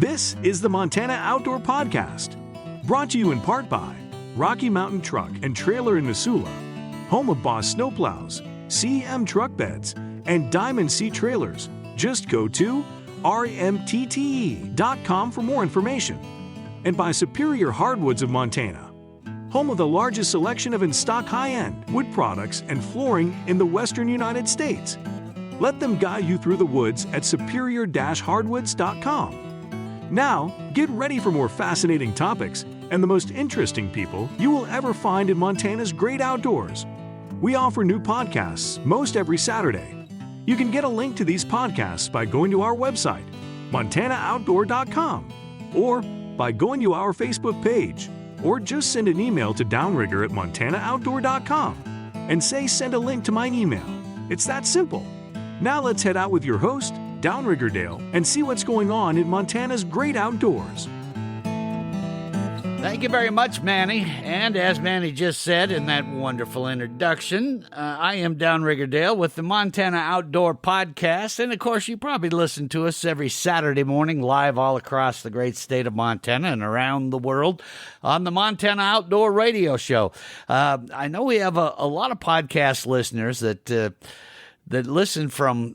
This is the Montana Outdoor Podcast, brought to you in part by Rocky Mountain Truck and Trailer in Missoula, home of Boss Snowplows, CM Truck Beds, and Diamond Sea Trailers. Just go to rmtte.com for more information. And by Superior Hardwoods of Montana, home of the largest selection of in-stock high-end wood products and flooring in the western United States. Let them guide you through the woods at superior-hardwoods.com. Now, get ready for more fascinating topics and the most interesting people you will ever find in Montana's great outdoors. We offer new podcasts most every Saturday. You can get a link to these podcasts by going to our website, montanooutdoor.com, or by going to our Facebook page, or just send an email to Downrigger at montanooutdoor.com and say send a link to my email. It's that simple. Now let's head out with your host, Downrigger Dale, and see what's going on in Montana's great outdoors. Thank you very much, Manny. And as Manny just said in that wonderful introduction, I am Downrigger Dale with the Montana Outdoor Podcast. And, of course, you probably listen to us every Saturday morning live all across the great state of Montana and around the world on the Montana Outdoor Radio Show. I know we have a lot of podcast listeners that listen from,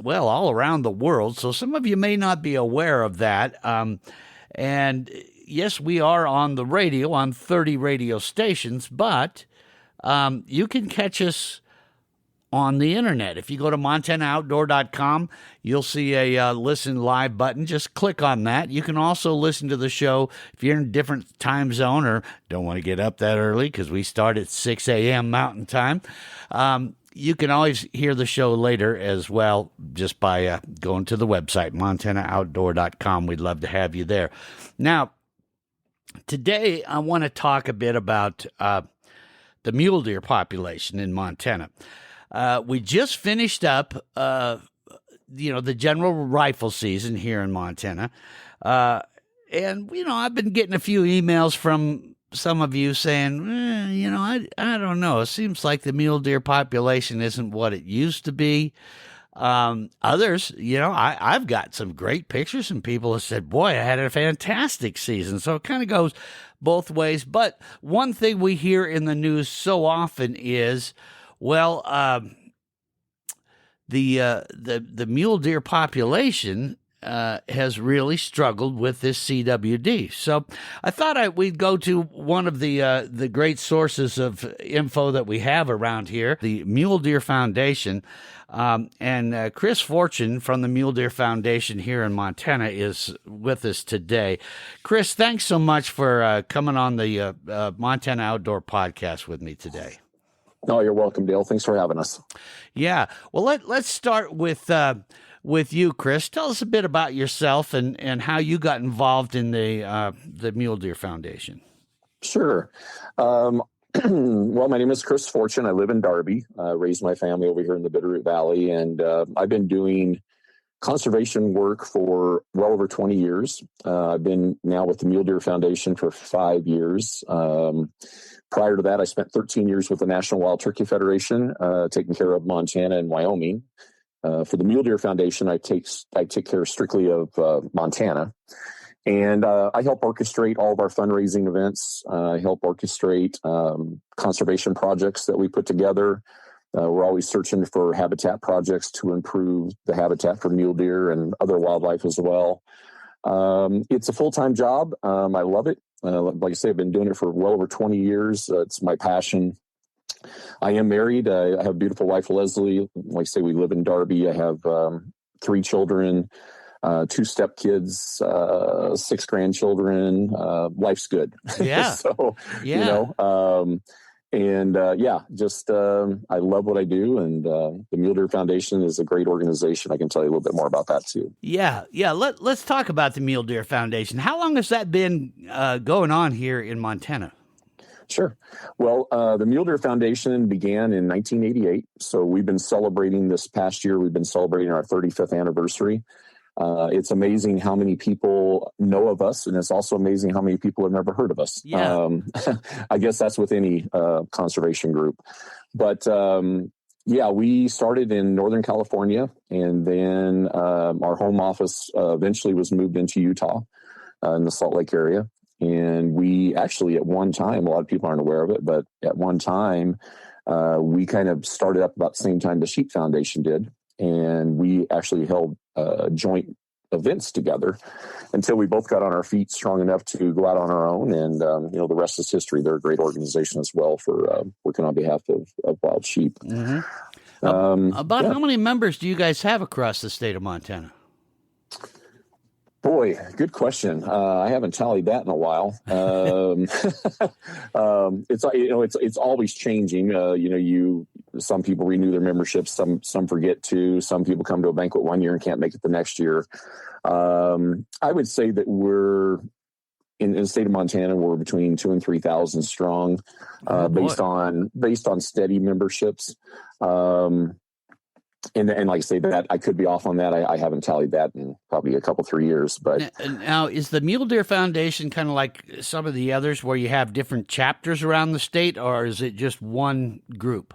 well, all around the world. So some of you may not be aware of that. And yes, we are on the radio, on 30 radio stations, but you can catch us on the internet. If you go to montanooutdoor.com, you'll see a listen live button. Just click on that. You can also listen to the show if you're in a different time zone or don't want to get up that early because we start at 6 a.m. Mountain Time. You can always hear the show later as well just by going to the website, montanooutdoor.com. We'd love to have you there. Now, today, I want to talk a bit about the mule deer population in Montana. We just finished up, the general rifle season here in Montana. And, I've been getting a few emails from some of you saying, I don't know. It seems like the mule deer population isn't what it used to be. Others, I've got some great pictures and people have said, boy, I had a fantastic season. So it kind of goes both ways. But one thing we hear in the news so often is, the mule deer population has really struggled with this CWD. So I thought we'd go to one of the great sources of info that we have around here, the Mule Deer Foundation. And Chris Fortune from the Mule Deer Foundation here in Montana is with us today. Chris, thanks so much for coming on the Montana Outdoor Podcast with me today. No, you're welcome, Dale. Thanks for having us. Yeah. Well, let's start with you, Chris. Tell us a bit about yourself and how you got involved in the Mule Deer Foundation. Sure. Well, my name is Chris Fortune. I live in Darby. Raised my family over here in the Bitterroot Valley, and I've been doing conservation work for well over 20 years. I've been now with the Mule Deer Foundation for 5 years. Prior to that, I spent 13 years with the National Wild Turkey Federation, taking care of Montana and Wyoming. For the Mule Deer Foundation, I take care strictly of Montana. And I help orchestrate all of our fundraising events. I help orchestrate conservation projects that we put together. We're always searching for habitat projects to improve the habitat for mule deer and other wildlife as well. It's a full-time job. I love it. Like I say, I've been doing it for well over 20 years. It's my passion. I am married. I have a beautiful wife, Leslie. Like I say, we live in Darby. I have 3 children, 2 stepkids, 6 grandchildren. Life's good. Yeah. I love what I do. And the Mule Deer Foundation is a great organization. I can tell you a little bit more about that too. Yeah. Let's talk about the Mule Deer Foundation. How long has that been going on here in Montana? Sure. Well, the Mule Deer Foundation began in 1988. So we've been celebrating this past year. We've been celebrating our 35th anniversary. It's amazing how many people know of us, and it's also amazing how many people have never heard of us. Yeah. I guess that's with any conservation group. But we started in Northern California, and then our home office eventually was moved into Utah. in the Salt Lake area. And we actually, at one time, a lot of people aren't aware of it, but at one time, we kind of started up about the same time the Sheep Foundation did. And we actually held joint events together until we both got on our feet strong enough to go out on our own. And, the rest is history. They're a great organization as well for working on behalf of wild sheep. Mm-hmm. About how many members do you guys have across the state of Montana? Boy, good question. I haven't tallied that in a while. It's always changing. Some people renew their memberships, some forget to. Some people come to a banquet one year and can't make it the next year. I would say that we're in the state of Montana, we're between 2,000 and 3,000 strong, based on steady memberships. And like I say, that I could be off on that. I haven't tallied that in probably a couple, 3 years. But now, is the Mule Deer Foundation kind of like some of the others where you have different chapters around the state, or is it just one group?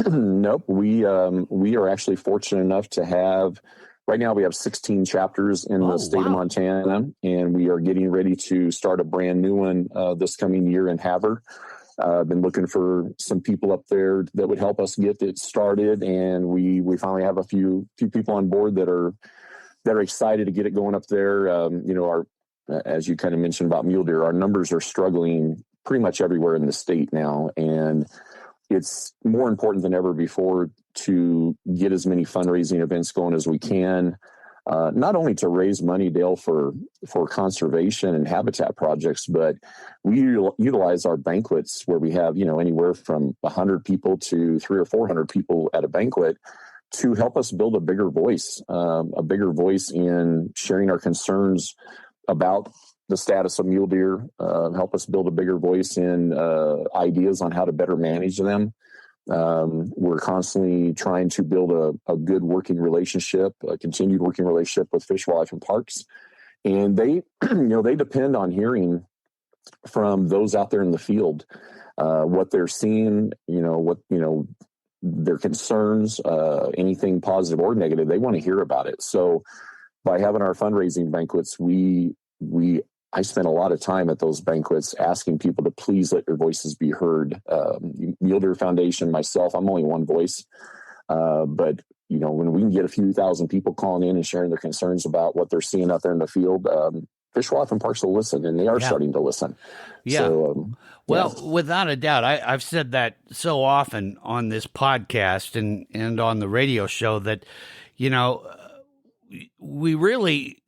Nope. We are actually fortunate enough to have, right now we have 16 chapters in the state of Montana, and we are getting ready to start a brand new one this coming year in Havre. I've been looking for some people up there that would help us get it started, and we finally have a few people on board that are excited to get it going up there. As you kind of mentioned about mule deer, our numbers are struggling pretty much everywhere in the state now, and it's more important than ever before to get as many fundraising events going as we can. Not only to raise money, Dale, for conservation and habitat projects, but we utilize our banquets where we have, anywhere from 100 people to 300 or 400 people at a banquet to help us build a bigger voice in sharing our concerns about the status of mule deer, help us build a bigger voice in ideas on how to better manage them. We're constantly trying to build a good working relationship, a continued working relationship with Fish, Wildlife, and Parks. And they, they depend on hearing from those out there in the field, what they're seeing, their concerns, anything positive or negative, they want to hear about it. So by having our fundraising banquets, I spent a lot of time at those banquets asking people to please let your voices be heard. Mule Deer Foundation, myself, I'm only one voice. But, when we can get a few thousand people calling in and sharing their concerns about what they're seeing out there in the field, Fish, Wildlife, and Parks will listen, and they are starting to listen. Yeah. So, without a doubt, I've said that so often on this podcast and on the radio show that, we really,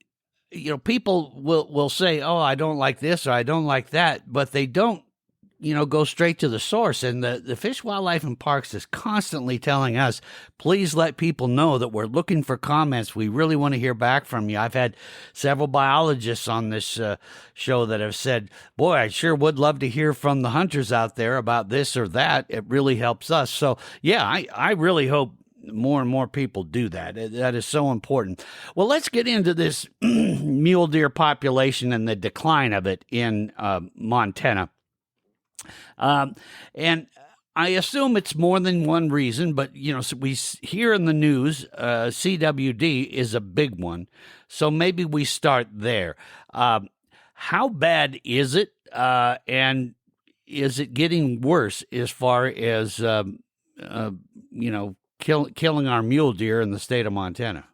people will say, oh, I don't like this or I don't like that, but they don't, go straight to the source. And the Fish, Wildlife, and Parks is constantly telling us, please let people know that we're looking for comments. We really want to hear back from you. I've had several biologists on this show that have said, boy, I sure would love to hear from the hunters out there about this or that. It really helps us. So, yeah, I really hope more and more people do that. That is so important. Well, let's get into this mule deer population and the decline of it in Montana. And I assume it's more than one reason, but, so we hear in the news, CWD is a big one. So maybe we start there. How bad is it? And is it getting worse as far as, killing our mule deer in the state of Montana?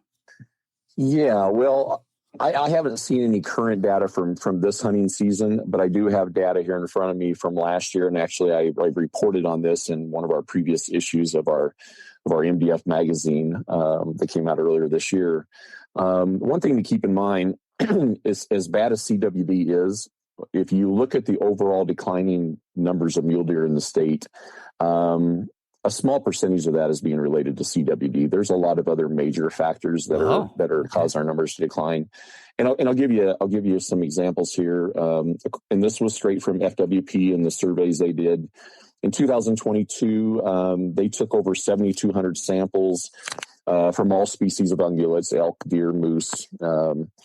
Yeah, well, I haven't seen any current data from this hunting season, but I do have data here in front of me from last year. And actually, I reported on this in one of our previous issues of our MDF magazine that came out earlier this year. One thing to keep in mind is, as bad as CWD is, if you look at the overall declining numbers of mule deer in the state, a small percentage of that is being related to CWD. There's a lot of other major factors that are causing our numbers to decline. And I'll give you some examples here. And this was straight from FWP and the surveys they did. In 2022, they took over 7,200 samples from all species of ungulates: elk, deer, moose,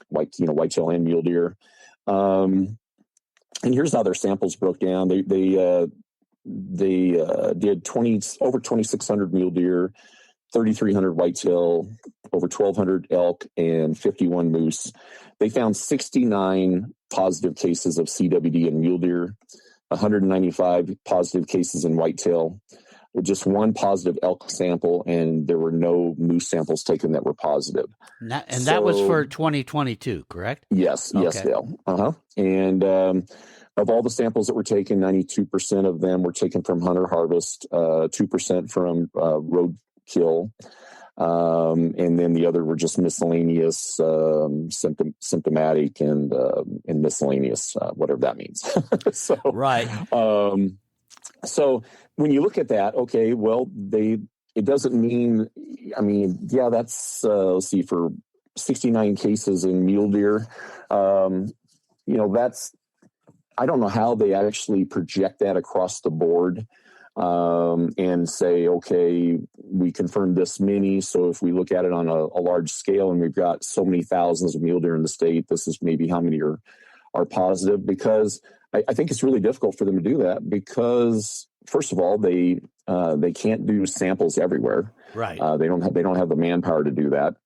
whitetail, and mule deer. And here's how their samples broke down. They did over 2,600 mule deer, 3,300 whitetail, over 1,200 elk, and 51 moose. They found 69 positive cases of CWD in mule deer, 195 positive cases in whitetail, with just one positive elk sample, and there were no moose samples taken that were positive. That was for 2022, correct? Yes, Okay. yes, Dale. And of all the samples that were taken, 92% of them were taken from hunter harvest, 2% from roadkill, and then the other were just miscellaneous, symptomatic, and miscellaneous, whatever that means. So, right. So when you look at that, okay, well, it doesn't mean, I mean, yeah, that's, let's see, for 69 cases in mule deer, that's, I don't know how they actually project that across the board, and say, okay, we confirmed this many. So if we look at it on a large scale and we've got so many thousands of mule deer in the state, this is maybe how many are positive, because I think it's really difficult for them to do that because, first of all, they can't do samples everywhere. Right. They don't have the manpower to do that.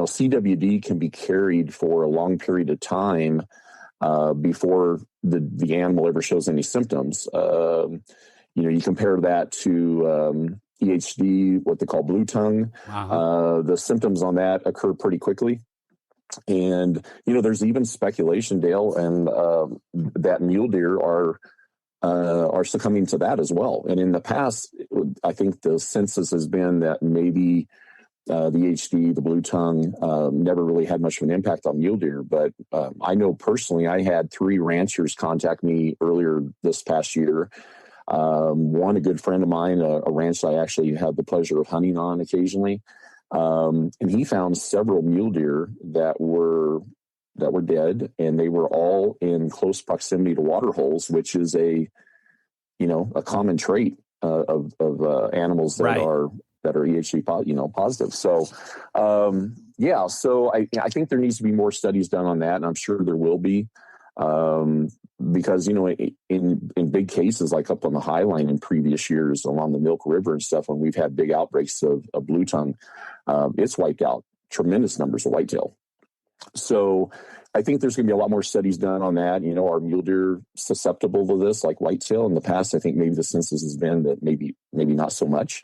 CWD can be carried for a long period of time before the animal ever shows any symptoms. You compare that to EHD, what they call blue tongue. The symptoms on that occur pretty quickly. And, there's even speculation, Dale, and that mule deer are succumbing to that as well. And in the past, I think the census has been that maybe the HD, the blue tongue, never really had much of an impact on mule deer. But I know personally, I had 3 ranchers contact me earlier this past year. One, a good friend of mine, a ranch that I actually had the pleasure of hunting on occasionally. And he found several mule deer that were dead, and they were all in close proximity to water holes, which is a common trait of animals that are EHD positive. So, so I think there needs to be more studies done on that, and I'm sure there will be, because in big cases like up on the High Line in previous years along the Milk River and stuff, when we've had big outbreaks of blue tongue, it's wiped out tremendous numbers of whitetail. So I think there's going to be a lot more studies done on that. Are mule deer susceptible to this like whitetail? In the past, I think maybe the census has been that maybe not so much.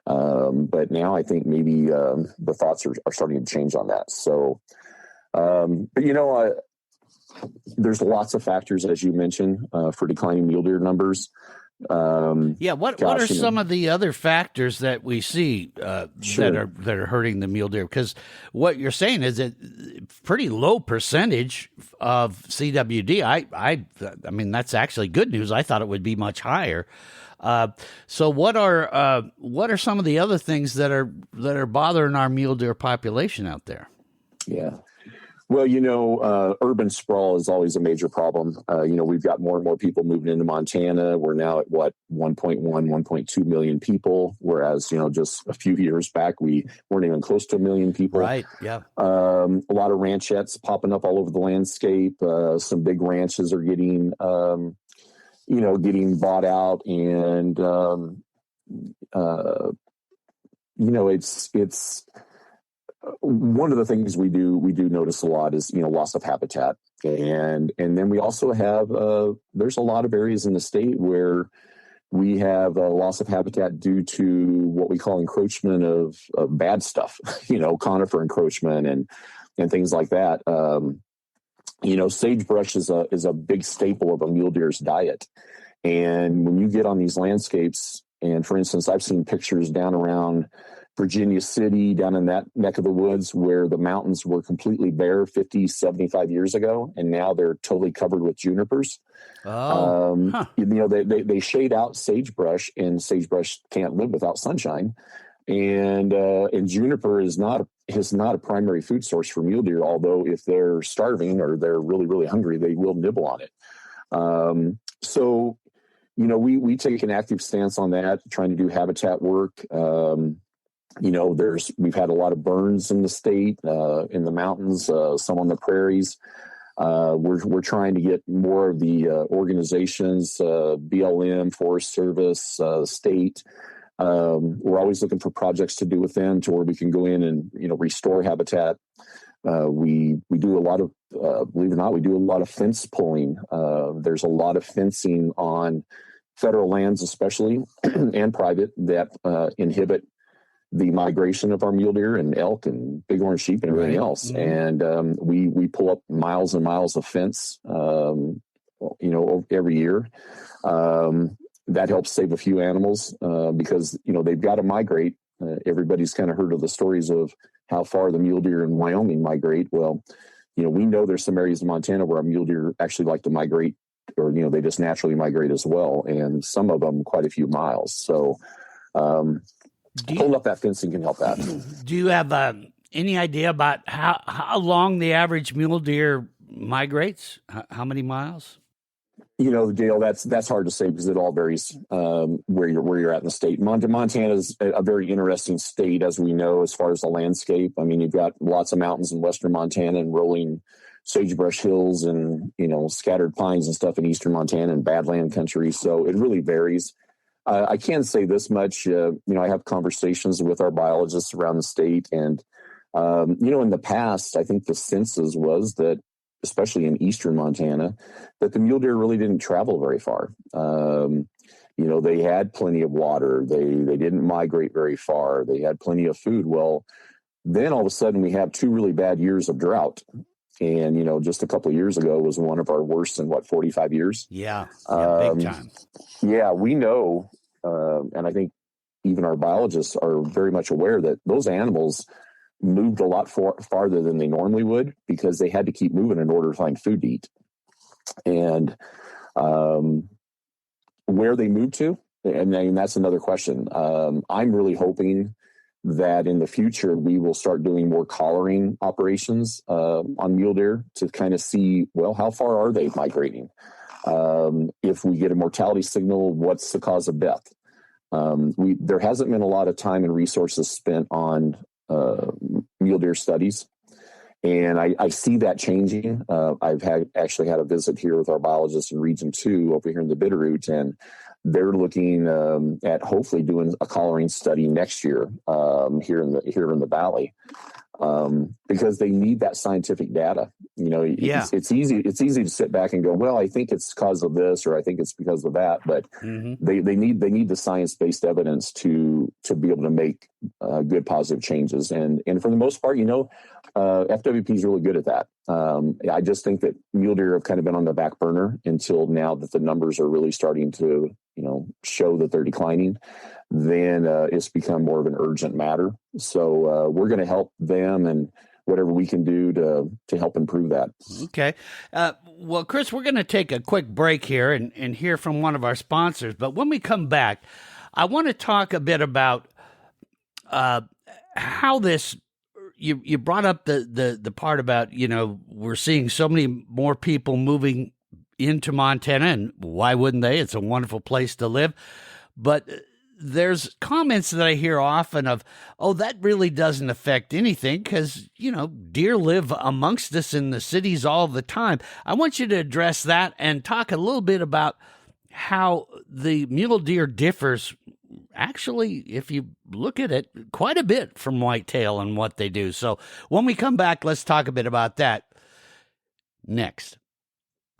But now I think maybe the thoughts are starting to change on that. So, there's lots of factors, as you mentioned, for declining mule deer numbers. What are some of the other factors that we see that are hurting the mule deer? Because what you're saying is a pretty low percentage of CWD. I mean, that's actually good news. I thought it would be much higher. So what are some of the other things that are bothering our mule deer population out there? Yeah. Well, urban sprawl is always a major problem. We've got more and more people moving into Montana. We're now at 1.2 million people, whereas, just a few years back, we weren't even close to 1 million people. Right. Yeah. A lot of ranchettes popping up all over the landscape. Some big ranches are getting bought out, and, it's one of the things we do notice a lot is, loss of habitat. And then we also have, there's a lot of areas in the state where we have a loss of habitat due to what we call encroachment of bad stuff, conifer encroachment and things like that. Sagebrush is a big staple of a mule deer's diet. And when you get on these landscapes, and for instance, I've seen pictures down around Virginia City, down in that neck of the woods where the mountains were completely bare 50, 75 years ago, and now they're totally covered with junipers. They shade out sagebrush, and sagebrush can't live without sunshine. And juniper is not a primary food source for mule deer, although if they're starving or they're really, really hungry, they will nibble on it. So we take an active stance on that, trying to do habitat work. We've had a lot of burns in the state, in the mountains, some on the prairies. We're trying to get more of the organizations, BLM, Forest Service, state. We're always looking for projects to do with them to where we can go in and, restore habitat. We do a lot of, believe it or not, we do a lot of fence pulling. There's a lot of fencing on federal lands, especially, and private, that inhibit the migration of our mule deer and elk and bighorn sheep and everything else. Mm-hmm. And we pull up miles and miles of fence, every year. That helps save a few animals because, they've got to migrate. Everybody's kind of heard of the stories of how far the mule deer in Wyoming migrate. Well, we know there's some areas in Montana where our mule deer actually like to migrate, or, they just naturally migrate as well. And some of them quite a few miles. So pulling up that fencing can help that. Do you have any idea about how long the average mule deer migrates? How many miles? Dale, that's hard to say because it all varies where you're at in the state. Montana is a very interesting state, as we know, as far as the landscape. I mean, you've got lots of mountains in western Montana and rolling sagebrush hills and, scattered pines and stuff in eastern Montana and badland country. So it really varies. I can say this much, I have conversations with our biologists around the state. And, in the past, I think the census was that, especially in eastern Montana, that the mule deer really didn't travel very far. They had plenty of water. They didn't migrate very far. They had plenty of food. Well, then all of a sudden we have 2 really bad years of drought. And, just a couple of years ago was one of our worst in 45 years? Yeah, big time. Yeah, we know, and I think even our biologists are very much aware that those animals moved a lot farther than they normally would because they had to keep moving in order to find food to eat. And where they moved to, and then that's another question. I'm really hoping that in the future we will start doing more collaring operations on mule deer to kind of see, well, how far are they migrating? If we get a mortality signal, what's the cause of death? There hasn't been a lot of time and resources spent on mule deer studies, and I see that changing. I've actually had a visit here with our biologists in Region 2 over here in the Bitterroot, and they're looking at hopefully doing a collaring study next year here in the valley. Because they need that scientific data. It's easy to sit back and go, well, I think it's because of this, or I think it's because of that, but they need the science-based evidence to be able to make good positive changes. And for the most part, FWP is really good at that. I just think that mule deer have kind of been on the back burner until now that the numbers are really starting to, show that they're declining. Then it's become more of an urgent matter. So we're going to help them and whatever we can do to help improve that. Okay. Well, Chris, we're going to take a quick break here and hear from one of our sponsors. But when we come back, I want to talk a bit about how this, you brought up the part about, we're seeing so many more people moving into Montana, and why wouldn't they? It's a wonderful place to live. But there's comments that I hear often of, oh, that really doesn't affect anything because, deer live amongst us in the cities all the time. I want you to address that and talk a little bit about how the mule deer differs, actually, if you look at it, quite a bit from whitetail and what they do. So when we come back, let's talk a bit about that next.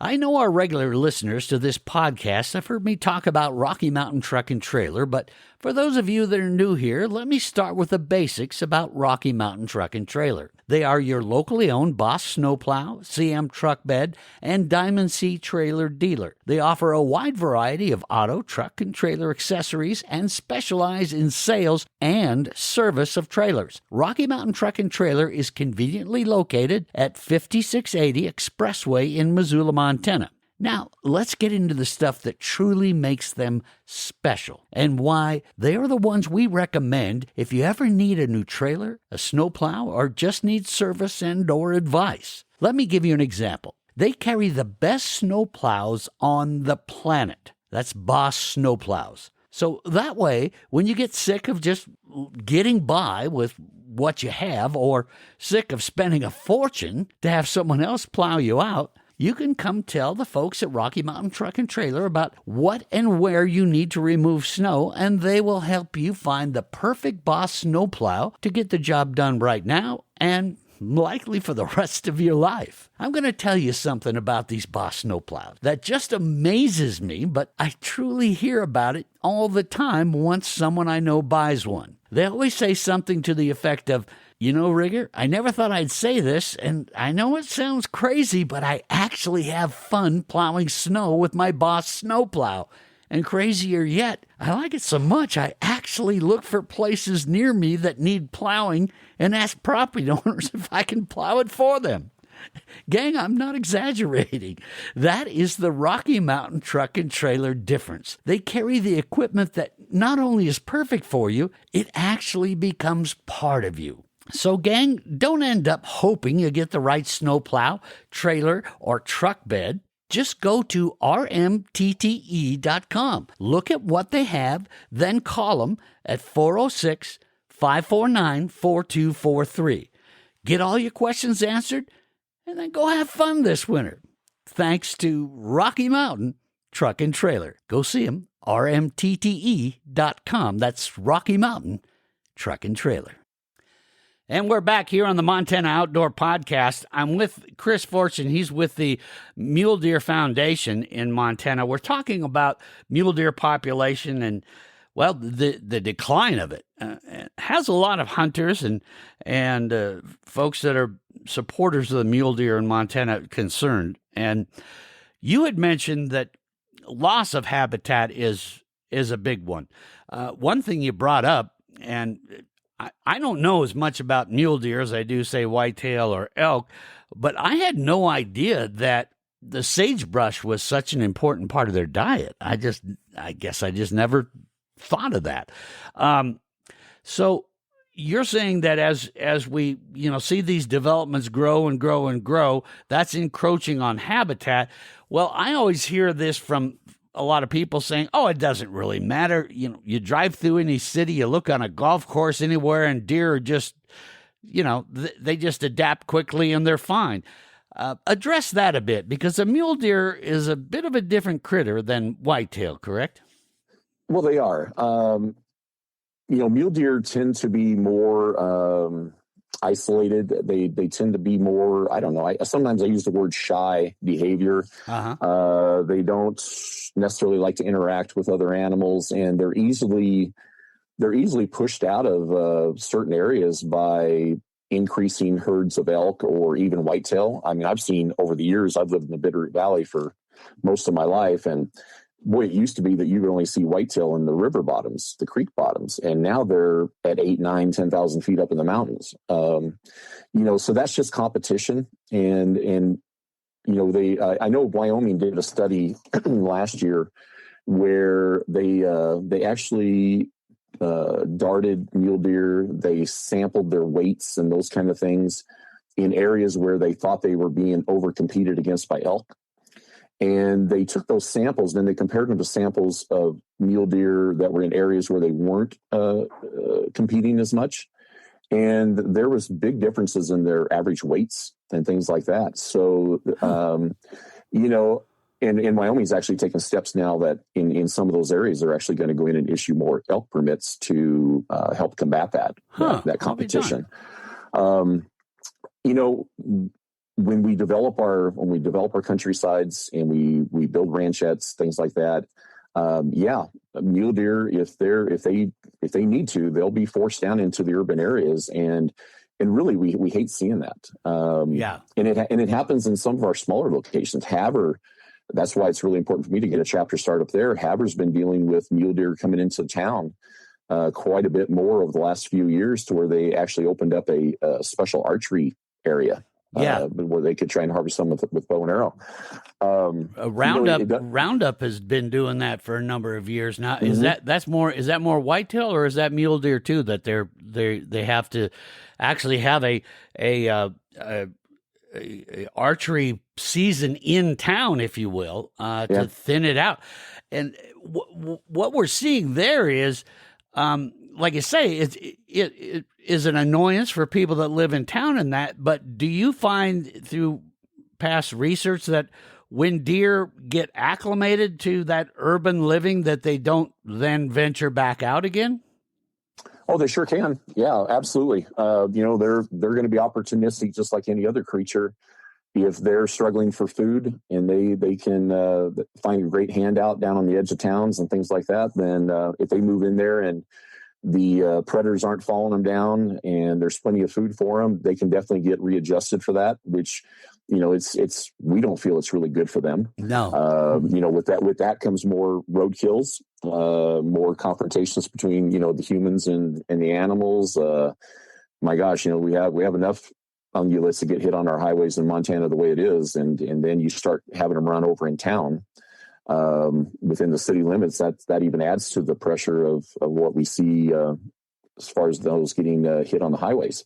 I know our regular listeners to this podcast have heard me talk about Rocky Mountain Truck and Trailer, but for those of you that are new here, let me start with the basics about Rocky Mountain Truck and Trailer. They are your locally owned Boss Snowplow, CM Truck Bed, and Diamond C Trailer dealer. They offer a wide variety of auto, truck, and trailer accessories and specialize in sales and service of trailers. Rocky Mountain Truck and Trailer is conveniently located at 5680 Expressway in Missoula, Montana. Now, let's get into the stuff that truly makes them special and why they are the ones we recommend if you ever need a new trailer, a snowplow, or just need service and/or advice. Let me give you an example. They carry the best snowplows on the planet. That's Boss Snowplows. So that way, when you get sick of just getting by with what you have or sick of spending a fortune to have someone else plow you out, you can come tell the folks at Rocky Mountain Truck and Trailer about what and where you need to remove snow, and they will help you find the perfect Boss snowplow to get the job done right now and likely for the rest of your life. I'm going to tell you something about these Boss snowplows that just amazes me, but I truly hear about it all the time once someone I know buys one. They always say something to the effect of, you know, Rigger, I never thought I'd say this, and I know it sounds crazy, but I actually have fun plowing snow with my Boss snowplow. And crazier yet, I like it so much, I actually look for places near me that need plowing and ask property owners if I can plow it for them. Gang, I'm not exaggerating. That is the Rocky Mountain truck and trailer difference. They carry the equipment that not only is perfect for you, it actually becomes part of you. So, gang, don't end up hoping you get the right snowplow, trailer, or truck bed. Just go to rmtte.com. Look at what they have, then call them at 406-549-4243. Get all your questions answered, and then go have fun this winter. Thanks to Rocky Mountain Truck and Trailer. Go see them, rmtte.com. That's Rocky Mountain Truck and Trailer. And we're back here on the Montana Outdoor Podcast. I'm with Chris Fortune. He's with the Mule Deer Foundation in Montana. We're talking about mule deer population and, well, the decline of it. It has a lot of hunters and folks that are supporters of the mule deer in Montana concerned. And you had mentioned that loss of habitat is a big one. One thing you brought up, and I don't know as much about mule deer as I do, say, whitetail or elk, but I had no idea that the sagebrush was such an important part of their diet. I guess I just never thought of that. So you're saying that as we, see these developments grow and grow and grow, that's encroaching on habitat. Well, I always hear this from a lot of people saying, oh, it doesn't really matter. You drive through any city, you look on a golf course anywhere, and deer are just, they just adapt quickly and they're fine. Address that a bit, because a mule deer is a bit of a different critter than whitetail, correct? Well, they are. Mule deer tend to be more isolated. They tend to be more, I don't know. Sometimes I use the word shy behavior. Uh-huh. They don't necessarily like to interact with other animals, and they're easily pushed out of certain areas by increasing herds of elk or even whitetail. I mean, I've seen over the years, I've lived in the Bitterroot Valley for most of my life, and boy, it used to be that you would only see whitetail in the river bottoms, the creek bottoms, and now they're at 8, 9, 10,000 feet up in the mountains. So that's just competition, and I know Wyoming did a study last year where they actually darted mule deer. They sampled their weights and those kind of things in areas where they thought they were being over-competed against by elk. And they took those samples and then they compared them to samples of mule deer that were in areas where they weren't competing as much. And there was big differences in their average weights and things like that. So, and Wyoming's actually taken steps now that in some of those areas, they're actually going to go in and issue more elk permits to help combat that competition. When we develop our countrysides and we build ranchettes, things like that, mule deer, if they need to, they'll be forced down into the urban areas, and really we hate seeing that. And it happens in some of our smaller locations. Haver, that's why it's really important for me to get a chapter start up there. Haver's been dealing with mule deer coming into town quite a bit more over the last few years, to where they actually opened up a special archery area. Where they could try and harvest them with bow and arrow. Roundup has been doing that for a number of years now. Is that more whitetail, or is that mule deer too, that they have to actually have a archery season in town, if you will, to thin it out? And what we're seeing there is, like you say, it is an annoyance for people that live in town and that, but do you find through past research that when deer get acclimated to that urban living, that they don't then venture back out again? Oh, they sure can. Yeah, absolutely. They're going to be opportunistic, just like any other creature. If they're struggling for food and they can find a great handout down on the edge of towns and things like that, then if they move in there and the predators aren't following them down and there's plenty of food for them, they can definitely get readjusted for that, which, it's we don't feel it's really good for them. No. With that comes more roadkills, more confrontations between, the humans and the animals. My gosh, we have enough ungulates to get hit on our highways in Montana the way it is. And then you start having them run over in town. Within the city limits, that even adds to the pressure of what we see as far as those getting hit on the highways.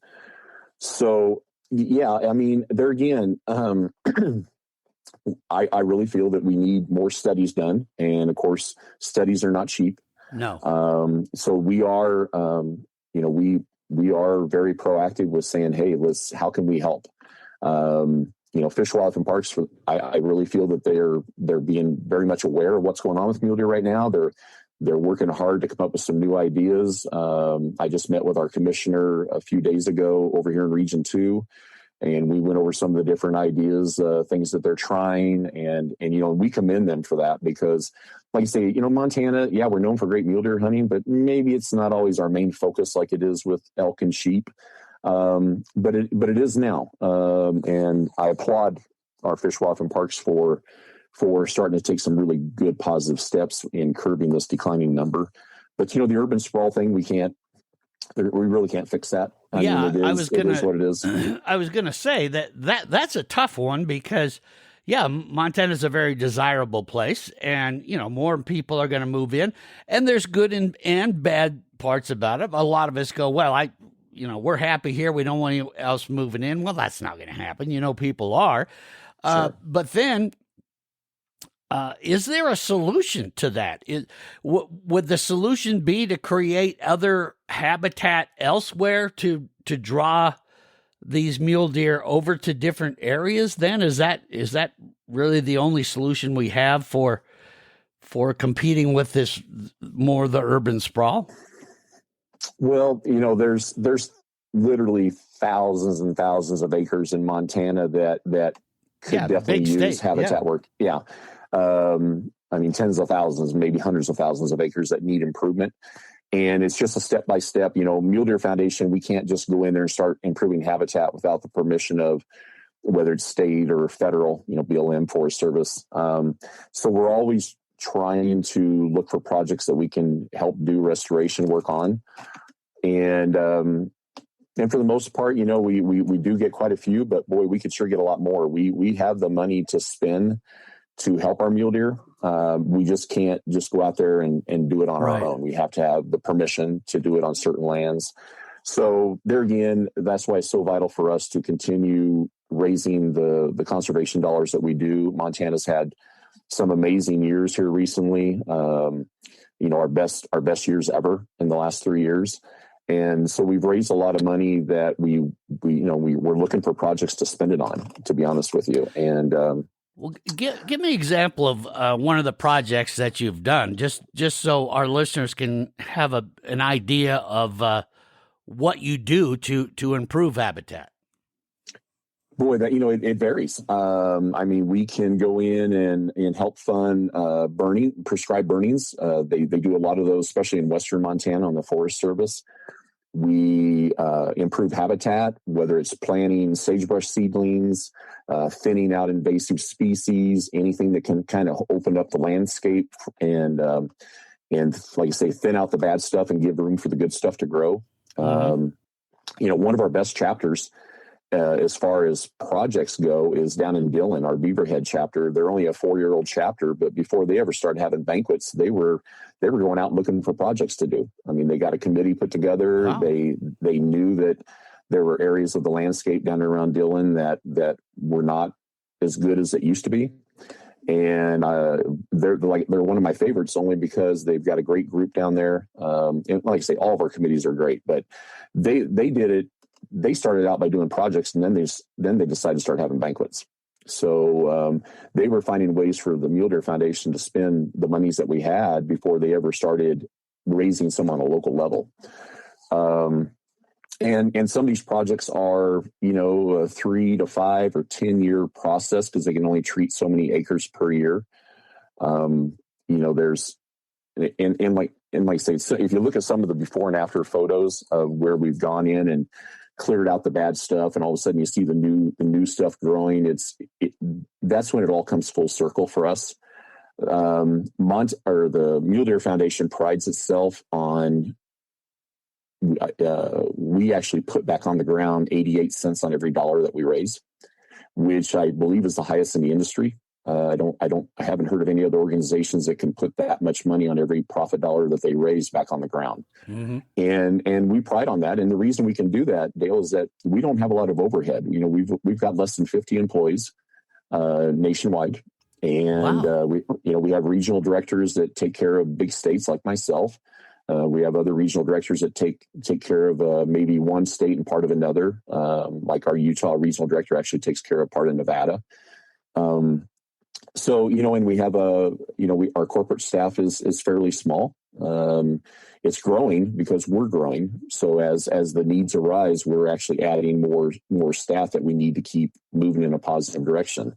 So, yeah, I mean, there again, I really feel that we need more studies done. And of course, studies are not cheap. No. So we are, we are very proactive with saying, hey, how can we help? Fish, Wildlife, and Parks, I really feel that they're being very much aware of what's going on with mule deer right now. They're working hard to come up with some new ideas. I just met with our commissioner a few days ago over here in Region 2, and we went over some of the different ideas, things that they're trying, and we commend them for that because, like you say, Montana, yeah, we're known for great mule deer hunting, but maybe it's not always our main focus like it is with elk and sheep. But it is now. And I applaud our Fish, Wildlife, and Parks for starting to take some really good positive steps in curbing this declining number. But, the urban sprawl thing, we really can't fix that. It is what it is. I was going to say that's a tough one because, yeah, Montana's a very desirable place and, more people are going to move in and there's good and bad parts about it. A lot of us go, well, we're happy here. We don't want anyone else moving in. Well, that's not going to happen. People are. Sure. But then, is there a solution to that? Would the solution be to create other habitat elsewhere to draw these mule deer over to different areas? Then is that really the only solution we have for competing with this more the urban sprawl? Well, there's literally thousands and thousands of acres in Montana that could definitely use habitat work. Yeah. Tens of thousands, maybe hundreds of thousands of acres that need improvement. And it's just a step-by-step, Mule Deer Foundation, we can't just go in there and start improving habitat without the permission of whether it's state or federal, BLM, Forest Service. So we're always trying to look for projects that we can help do restoration work on. And for the most part, we do get quite a few, but boy, we could sure get a lot more. We have the money to spend to help our mule deer. We just can't just go out there and do it on our own. We have to have the permission to do it on certain lands. So there again, that's why it's so vital for us to continue raising the conservation dollars that we do. Montana's had some amazing years here recently. Our best years ever in the last 3 years. And so we've raised a lot of money that we're looking for projects to spend it on, to be honest with you. And, well, give me an example of one of the projects that you've done, just so our listeners can have an idea of what you do to improve habitat. Boy, that it varies. We can go in and help fund prescribed burnings. They do a lot of those, especially in western Montana on the Forest Service. We improve habitat, whether it's planting sagebrush seedlings, thinning out invasive species, anything that can kind of open up the landscape and like I say, thin out the bad stuff and give room for the good stuff to grow. One of our best chapters as far as projects go is down in Dillon, our Beaverhead chapter. They're only a 4-year-old chapter, but before they ever started having banquets, they were going out looking for projects to do. They got a committee put together. Wow. They knew that there were areas of the landscape down around Dillon that were not as good as it used to be. And they're one of my favorites only because they've got a great group down there. And like I say, all of our committees are great, but they did it. They started out by doing projects, and then they decided to start having banquets. So they were finding ways for the Mule Deer Foundation to spend the monies that we had before they ever started raising some on a local level. And some of these projects are, a 3 to 5 or 10-year process because they can only treat so many acres per year. There's and like I say, so if you look at some of the before and after photos of where we've gone in and cleared out the bad stuff, and all of a sudden you see the new stuff growing, that's when it all comes full circle for us. The Mule Deer Foundation prides itself on we actually put back on the ground 88 cents on every dollar that we raise, which I believe is the highest in the industry. I haven't heard of any other organizations that can put that much money on every profit dollar that they raise back on the ground. Mm-hmm. And we pride on that. And the reason we can do that, Dale, is that we don't have a lot of overhead. We've got less than 50 employees nationwide. And wow. We have regional directors that take care of big states like myself. We have other regional directors that take care of maybe one state and part of another. Like our Utah regional director actually takes care of part of Nevada. And we have our corporate staff is fairly small. It's growing because we're growing. So as the needs arise, we're actually adding more staff that we need to keep moving in a positive direction.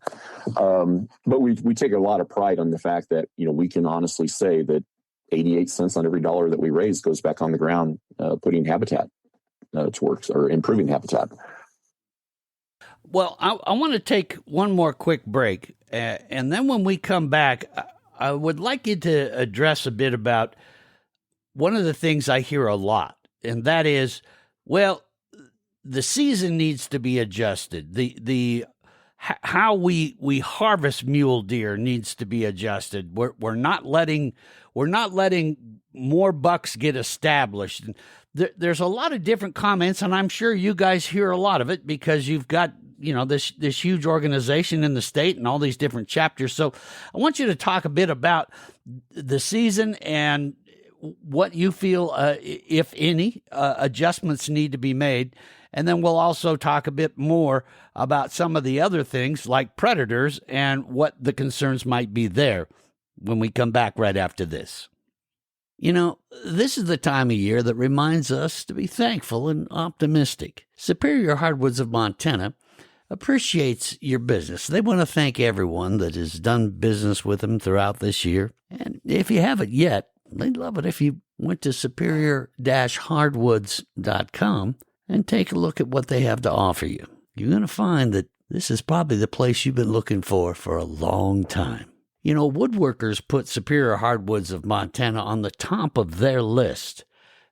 But we take a lot of pride on the fact that, we can honestly say that 88 cents on every dollar that we raise goes back on the ground, putting habitat to work or improving habitat. Well, I want to take one more quick break. And then when we come back, I would like you to address a bit about one of the things I hear a lot, and that is, well, the season needs to be adjusted. How we harvest mule deer needs to be adjusted. We're not letting more bucks get established. And there's a lot of different comments, and I'm sure you guys hear a lot of it because you've got this huge organization in the state and all these different chapters. So I want you to talk a bit about the season and what you feel, if any, adjustments need to be made. And then we'll also talk a bit more about some of the other things like predators and what the concerns might be there when we come back right after this. This is the time of year that reminds us to be thankful and optimistic. Superior Hardwoods of Montana appreciates your business. They want to thank everyone that has done business with them throughout this year. And if you haven't yet, they'd love it if you went to superior-hardwoods.com and take a look at what they have to offer you. You're going to find that this is probably the place you've been looking for a long time. Woodworkers put Superior Hardwoods of Montana on the top of their list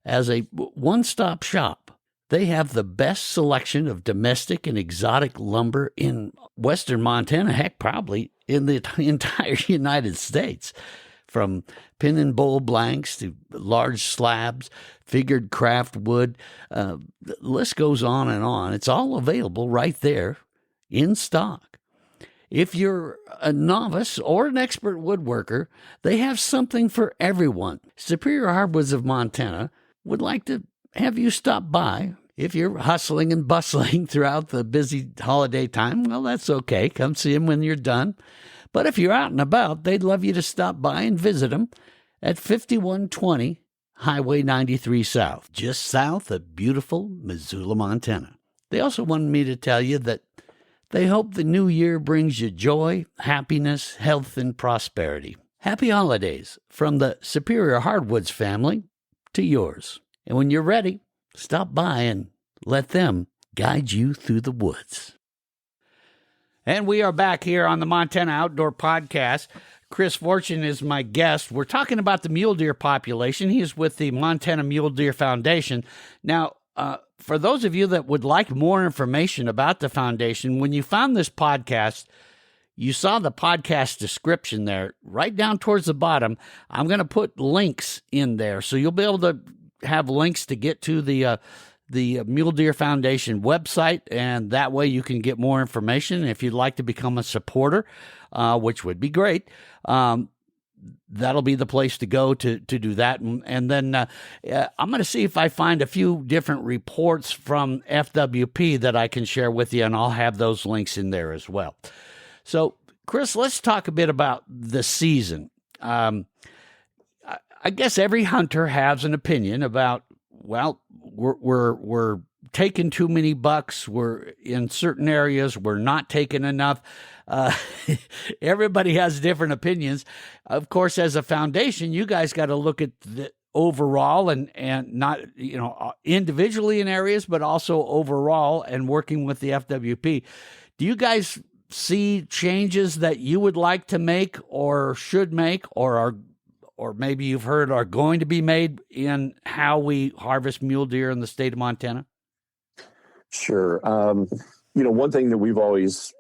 as a one-stop shop. They have the best selection of domestic and exotic lumber in western Montana, heck, probably in the entire United States, from pin and bowl blanks to large slabs, figured craft wood. The list goes on and on. It's all available right there in stock. If you're a novice or an expert woodworker, they have something for everyone. Superior Hardwoods of Montana would like to have you stop by. If you're hustling and bustling throughout the busy holiday time, well, that's okay. Come see them when you're done. But if you're out and about, they'd love you to stop by and visit them at 5120 Highway 93 South, just south of beautiful Missoula, Montana. They also wanted me to tell you that they hope the new year brings you joy, happiness, health, and prosperity. Happy holidays from the Superior Hardwoods family to yours. And when you're ready, stop by and let them guide you through the woods. And we are back here on the Montana Outdoor Podcast. Chris Fortune is my guest. We're talking about the mule deer population. He is with the Montana Mule Deer Foundation. Now, for those of you that would like more information about the foundation, when you found this podcast, you saw the podcast description there. Right down towards the bottom, I'm going to put links in there. So you'll be able to have links to get to the Mule Deer Foundation website, and that way you can get more information. If you'd like to become a supporter, which would be great, that'll be the place to go to do that. And then I'm going to see if I find a few different reports from FWP that I can share with you, and I'll have those links in there as well. So, Chris, let's talk a bit about the season. I guess every hunter has an opinion about, well, we're taking too many bucks. We're in certain areas, we're not taking enough. Everybody has different opinions. Of course, as a foundation, you guys got to look at the overall and not, individually in areas, but also overall and working with the FWP. Do you guys see changes that you would like to make or should make or maybe you've heard are going to be made in how we harvest mule deer in the state of Montana? Sure. One thing that we've always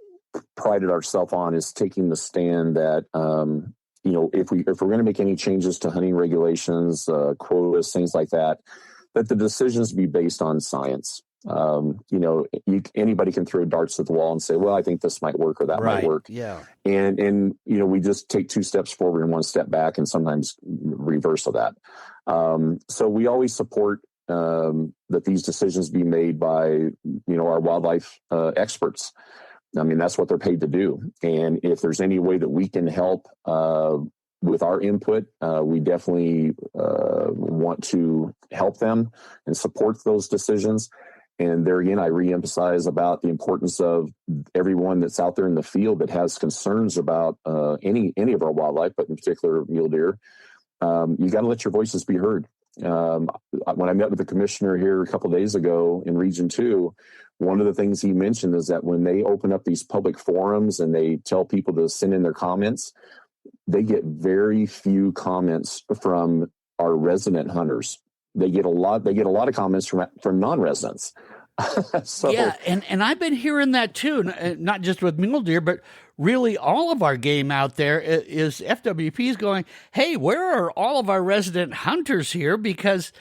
prided ourselves on is taking the stand that, if we're going to make any changes to hunting regulations, quotas, things like that, that the decisions be based on science. Anybody can throw darts at the wall and say, well, I think this might work or that might work. Yeah. And we just take 2 steps forward and 1 step back and sometimes reverse of that. So we always support that these decisions be made by, our wildlife experts. I mean, that's what they're paid to do. And if there's any way that we can help with our input, we definitely want to help them and support those decisions. And there again, I reemphasize about the importance of everyone that's out there in the field that has concerns about any of our wildlife, but in particular mule deer. You got to let your voices be heard. When I met with the commissioner here a couple of days ago in Region 2, one of the things he mentioned is that when they open up these public forums and they tell people to send in their comments, they get very few comments from our resident hunters. They get a lot of comments from non-residents. So, yeah, and I've been hearing that too, not just with mule deer, but really all of our game out there is FWP is going, hey, where are all of our resident hunters here? Because,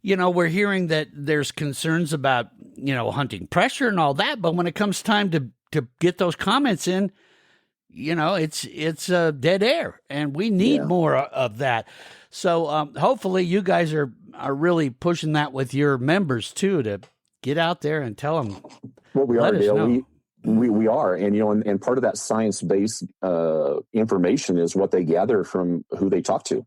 we're hearing that there's concerns about, hunting pressure and all that. But when it comes time to get those comments in, it's dead air, and we need more of that. So hopefully you guys are really pushing that with your members too, to get out there and tell them. Well, we are, Dale. We are. And, and part of that science-based information is what they gather from who they talk to.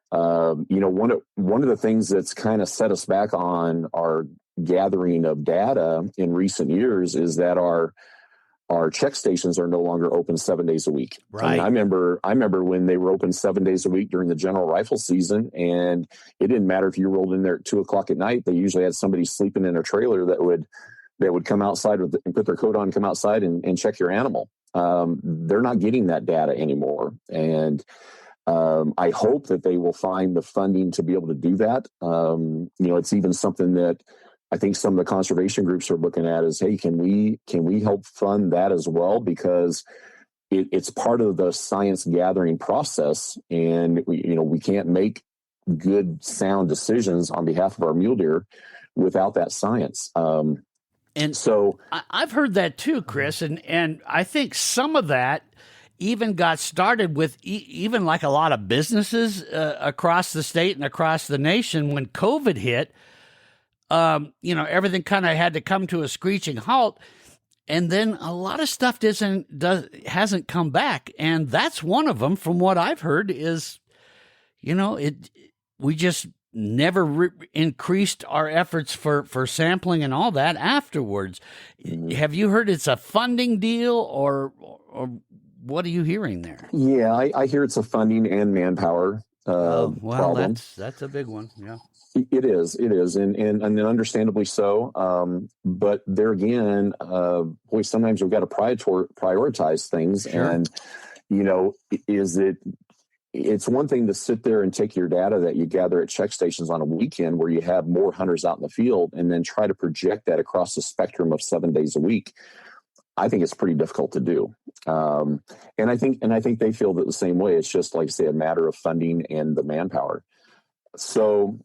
One of the things that's kind of set us back on our gathering of data in recent years is that our check stations are no longer open 7 days a week. Right. I remember when they were open 7 days a week during the general rifle season, and it didn't matter if you rolled in there at 2:00 at night. They usually had somebody sleeping in a trailer that would come outside and put their coat on, come outside and check your animal. They're not getting that data anymore. And I hope that they will find the funding to be able to do that. It's even something that I think some of the conservation groups are looking at is, hey, can we help fund that as well? Because it's part of the science gathering process, and we can't make good, sound decisions on behalf of our mule deer without that science. And so I've heard that too, Chris, and I think some of that even got started with even like a lot of businesses across the state and across the nation when COVID hit. Everything kind of had to come to a screeching halt, and then a lot of stuff hasn't come back, and that's one of them. From what I've heard, is we just never increased our efforts for sampling and all that afterwards. Have you heard it's a funding deal, or what are you hearing there? Yeah, I hear it's a funding and manpower problem. That's a big one. Yeah. It is, and understandably so. But there again, sometimes we've got to prioritize things, sure. And it's one thing to sit there and take your data that you gather at check stations on a weekend where you have more hunters out in the field, and then try to project that across the spectrum of 7 days a week. I think it's pretty difficult to do, and I think they feel that the same way. It's just, like I say, a matter of funding and the manpower. So.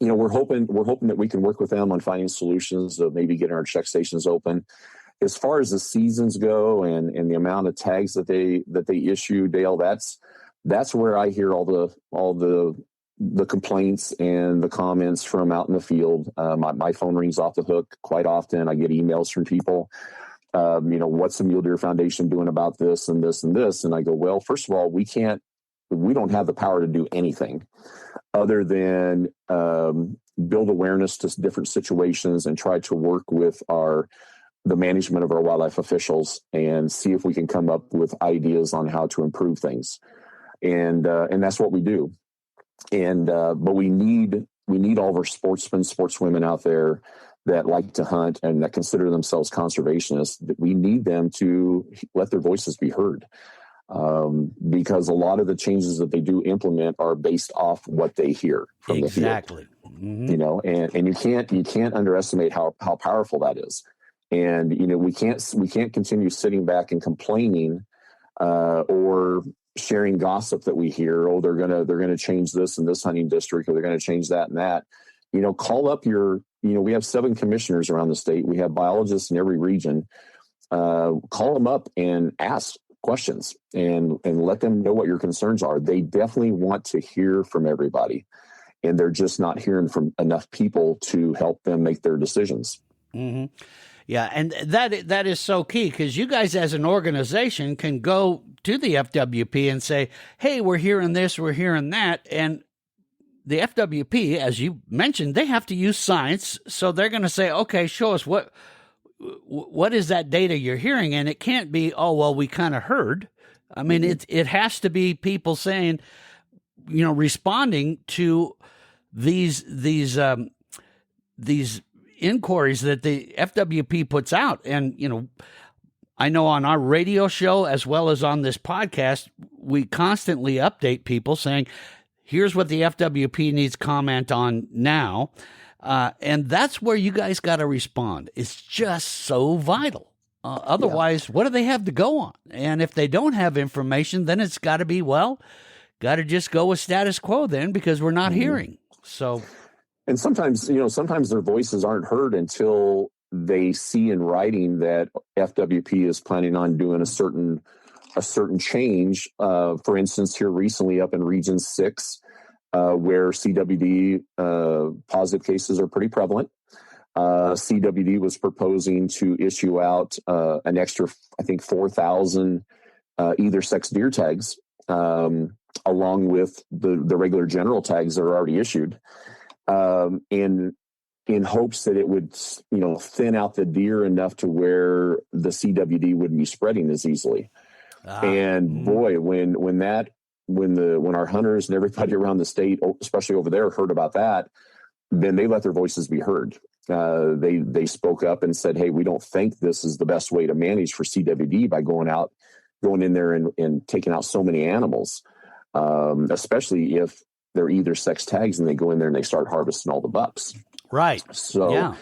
We're hoping that we can work with them on finding solutions of maybe getting our check stations open. As far as the seasons go and the amount of tags that they issue, Dale, that's where I hear all the complaints and the comments from out in the field. My phone rings off the hook quite often. I get emails from people. What's the Mule Deer Foundation doing about this and this and this? And I go, well, first of all, we can't we don't have the power to do anything other than build awareness to different situations and try to work with the management of our wildlife officials and see if we can come up with ideas on how to improve things. And that's what we do. And but we need all of our sportswomen out there that like to hunt and that consider themselves conservationists. We need them to let their voices be heard, because a lot of the changes that they do implement are based off what they hear from the field. Exactly. Mm-hmm. You know, and you can't underestimate how powerful that is. And you know, we can't continue sitting back and complaining or sharing gossip that we hear. Oh, they're gonna change this in this hunting district, or they're gonna change that and that. You know, call up we have 7 commissioners around the state. We have biologists in every region. Call them up and ask questions and let them know what your concerns are. They definitely want to hear from everybody, and they're just not hearing from enough people to help them make their decisions. Mm-hmm. Yeah, and that is so key, because you guys as an organization can go to the FWP and say, hey, we're hearing this, we're hearing that. And the FWP, as you mentioned, they have to use science. So they're going to say, okay, show us what is that data you're hearing? And it can't be, oh, well, we kind of heard. I mean, it has to be people saying, responding to these inquiries that the FWP puts out. And, I know on our radio show, as well as on this podcast, we constantly update people saying, here's what the FWP needs comment on now. And that's where you guys got to respond. It's just so vital. Otherwise, what do they have to go on? And if they don't have information, then it's got to be, got to just go with status quo then, because we're not hearing. So, and sometimes their voices aren't heard until they see in writing that FWP is planning on doing a certain change. For instance, here recently up in Region 6, where CWD positive cases are pretty prevalent, CWD was proposing to issue out an extra, I think, 4,000 either sex deer tags, along with the regular general tags that are already issued, in hopes that it would, thin out the deer enough to where the CWD wouldn't be spreading as easily. And boy, when our hunters and everybody around the state, especially over there, heard about that, then they let their voices be heard. They spoke up and said, hey, we don't think this is the best way to manage for CWD by going in there and taking out so many animals, especially if they're either sex tags and they go in there and they start harvesting all the bucks. Right. So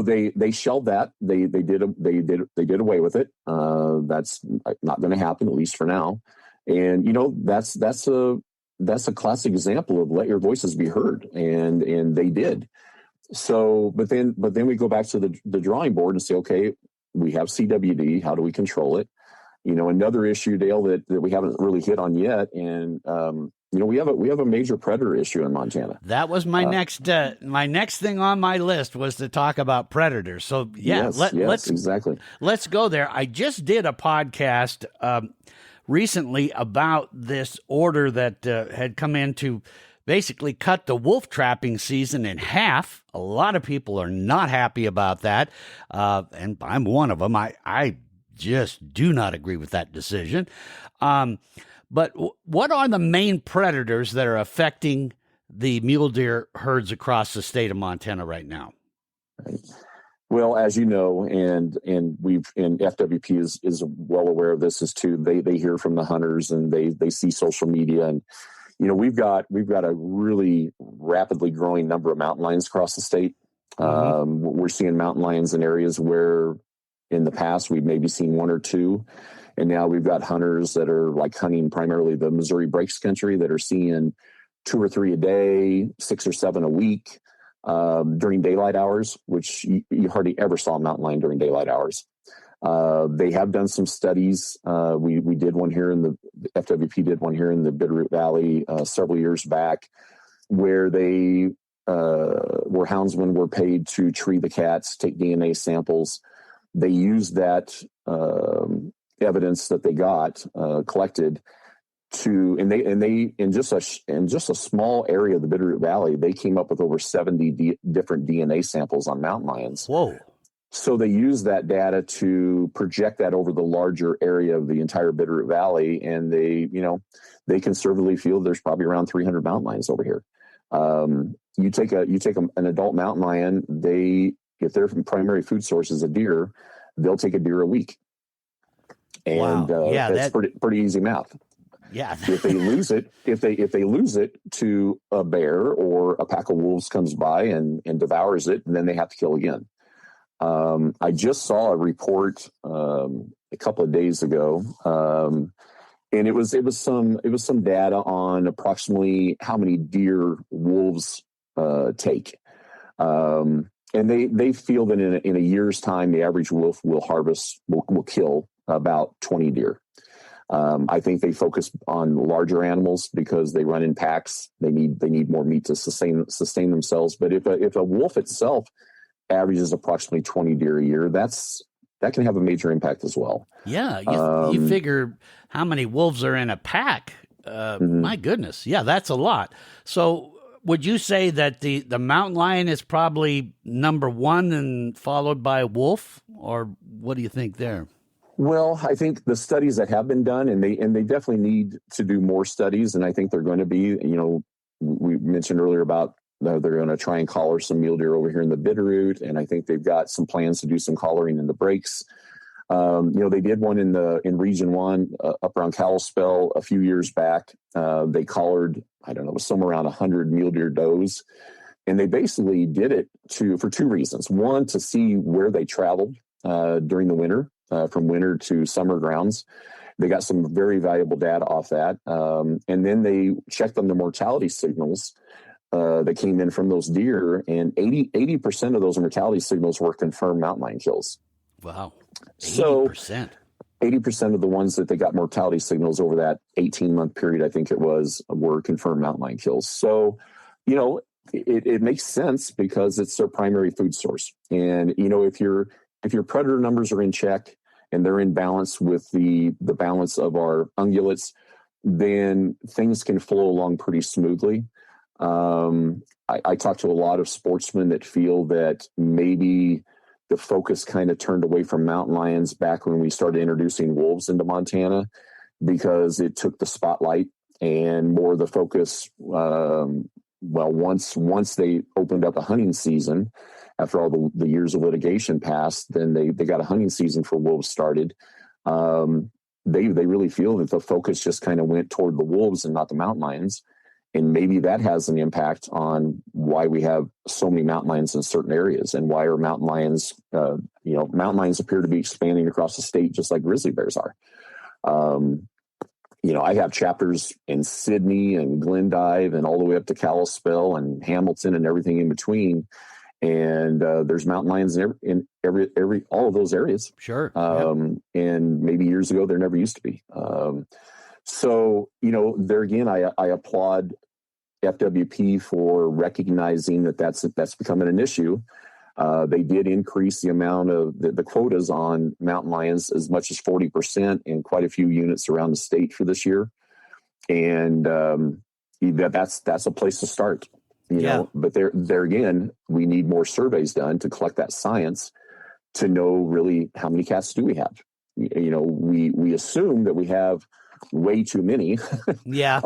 they shelved that. They did away with it. That's not going to happen, at least for now. And that's a classic example of let your voices be heard, and they did. So, but then we go back to the drawing board and say, okay, we have CWD. How do we control it? Another issue, Dale, that we haven't really hit on yet, and we have a major predator issue in Montana. That was my next thing on my list, was to talk about predators. So let's exactly. Let's go there. I just did a podcast recently about this order that had come in to basically cut the wolf trapping season in half. A lot of people are not happy about that, and I'm one of them. I just do not agree with that decision. But what are the main predators that are affecting the mule deer herds across the state of Montana right now? Well, as you know, and FWP is well aware of this as too. They hear from the hunters and they see social media, and we've got a really rapidly growing number of mountain lions across the state. We're seeing mountain lions in areas where in the past we've maybe seen 1 or 2. And now we've got hunters that are like hunting primarily the Missouri Breaks country that are seeing 2 or 3 a day, 6 or 7 a week during daylight hours, which you hardly ever saw a mountain lion during daylight hours. They have done some studies. We did one here the FWP did one here in the Bitterroot Valley several years back, where where houndsmen were paid to tree the cats, take DNA samples. They used that evidence that they got collected in just a small area of the Bitterroot Valley, they came up with over 70 different DNA samples on mountain lions. Whoa. So they used that data to project that over the larger area of the entire Bitterroot Valley, and they conservatively feel there's probably around 300 mountain lions over here. You take an adult mountain lion, if their primary food source is a deer, they'll take a deer a week, and wow. Yeah, that's pretty easy math. Yeah. If they lose it to a bear or a pack of wolves comes by and devours it, then they have to kill again. I just saw a report a couple of days ago, and it was some data on approximately how many deer wolves take, and they feel that in a year's time, the average wolf will kill about 20 deer. I think they focus on larger animals because they run in packs. They need more meat to sustain themselves. But if a wolf itself averages approximately 20 deer a year, that can have a major impact as well. Yeah, you figure how many wolves are in a pack. My goodness, yeah, that's a lot. So would you say that the mountain lion is probably number one and followed by wolf, or what do you think there? Well, I think the studies that have been done, and they definitely need to do more studies, and I think they're going to be, we mentioned earlier about they're going to try and collar some mule deer over here in the Bitterroot, and I think they've got some plans to do some collaring in the breaks. They did one in Region 1 up around Kalispell a few years back. They collared, I don't know, it was somewhere around 100 mule deer does, and they basically did it for two reasons. One, to see where they traveled during the winter, from winter to summer grounds. They got some very valuable data off that. And then they checked on the mortality signals that came in from those deer, and 80% of those mortality signals were confirmed mountain lion kills. Wow. 80%. So 80% of the ones that they got mortality signals over that 18-month period, I think it was, were confirmed mountain lion kills. So, it makes sense because it's their primary food source. And, if your predator numbers are in check and they're in balance with the balance of our ungulates, then things can flow along pretty smoothly. I talk to a lot of sportsmen that feel that maybe the focus kind of turned away from mountain lions back when we started introducing wolves into Montana, because it took the spotlight and more of the focus. Once they opened up a hunting season, after all the years of litigation passed, then they got a hunting season for wolves started. They really feel that the focus just kind of went toward the wolves and not the mountain lions. And maybe that has an impact on why we have so many mountain lions in certain areas, and why our mountain lions, mountain lions appear to be expanding across the state just like grizzly bears are. I have chapters in Sydney and Glendive and all the way up to Kalispell and Hamilton and everything in between. And there's mountain lions in every all of those areas. Sure. And maybe years ago there never used to be. So there again, I applaud FWP for recognizing that's becoming an issue. They did increase the amount of the quotas on mountain lions as much as 40% in quite a few units around the state for this year, and that's a place to start. But there again, we need more surveys done to collect that science to know really how many cats do we have. We assume that we have way too many. Yeah.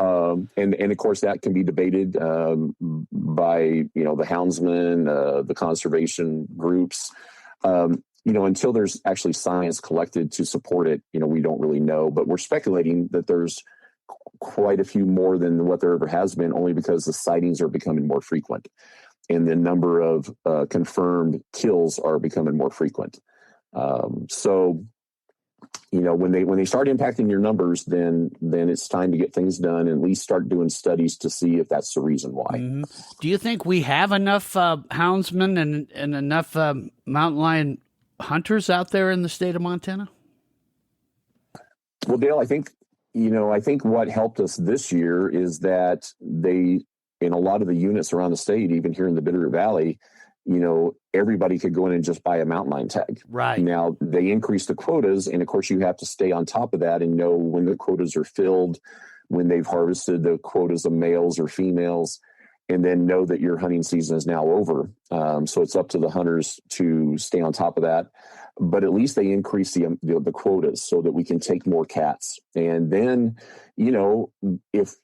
And of course that can be debated by the houndsmen, the conservation groups. Until there's actually science collected to support it, we don't really know. But we're speculating that there's quite a few more than what there ever has been, only because the sightings are becoming more frequent and the number of confirmed kills are becoming more frequent. So when they start impacting your numbers, then it's time to get things done and at least start doing studies to see if that's the reason why. Mm-hmm. Do you think we have enough houndsmen and enough mountain lion hunters out there in the state of Montana? Well, Dale, I think what helped us this year is that in a lot of the units around the state, even here in the Bitterroot Valley, everybody could go in and just buy a mountain lion tag. Right. Now, they increased the quotas, and of course you have to stay on top of that and know when the quotas are filled when they've harvested the quotas of males or females, and then know that your hunting season is now over. So it's up to the hunters to stay on top of that. But at least they increase the quotas so that we can take more cats. And then, if